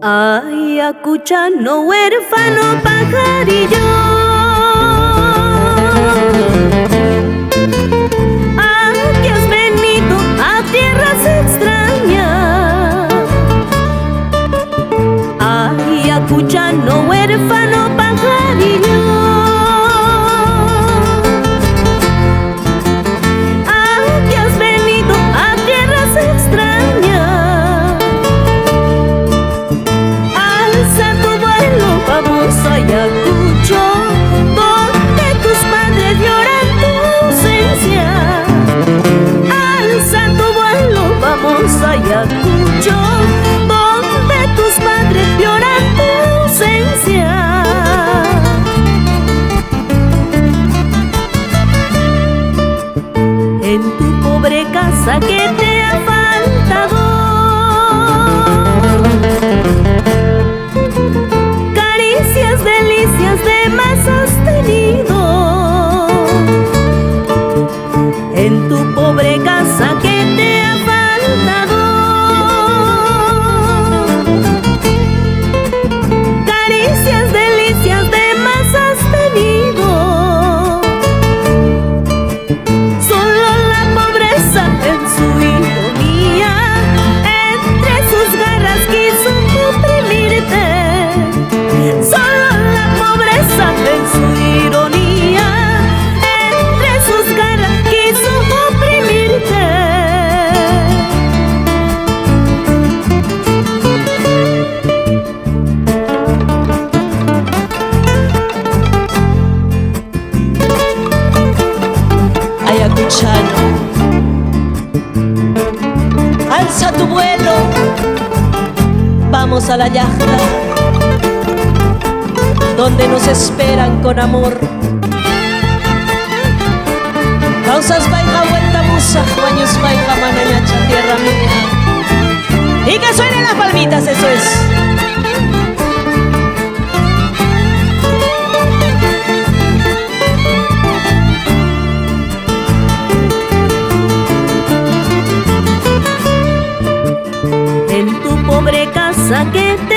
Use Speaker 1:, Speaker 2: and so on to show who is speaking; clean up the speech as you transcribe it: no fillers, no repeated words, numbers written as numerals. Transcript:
Speaker 1: Ayacuchano, huérfano pajarillo, aquí has venido a tierras extrañas. Ayacuchano, huérfano pajarillo, aquí has venido a tierras extrañas. Vamos a Ayacucho, donde tus padres lloran tu ausencia. Alza tu vuelo, vamos a Ayacucho, donde tus padres lloran tu ausencia. En tu pobre casa que te ha faltado, delicias de más has tenido. En tu pobre casa que te ha faltado, caricias, delicias de más has tenido. Solo la pobreza en su ironía, entre sus garras quiso oprimirte. Solo en su ironía, entre sus garras quiso oprimirte. Ayacuchano, alza tu vuelo, vamos a la yacta, donde nos esperan con amor. Causas baiga vuelta musa, baños baiga manayacha, tierra mía. Y que suenen las palmitas, eso es. En tu pobre casa que te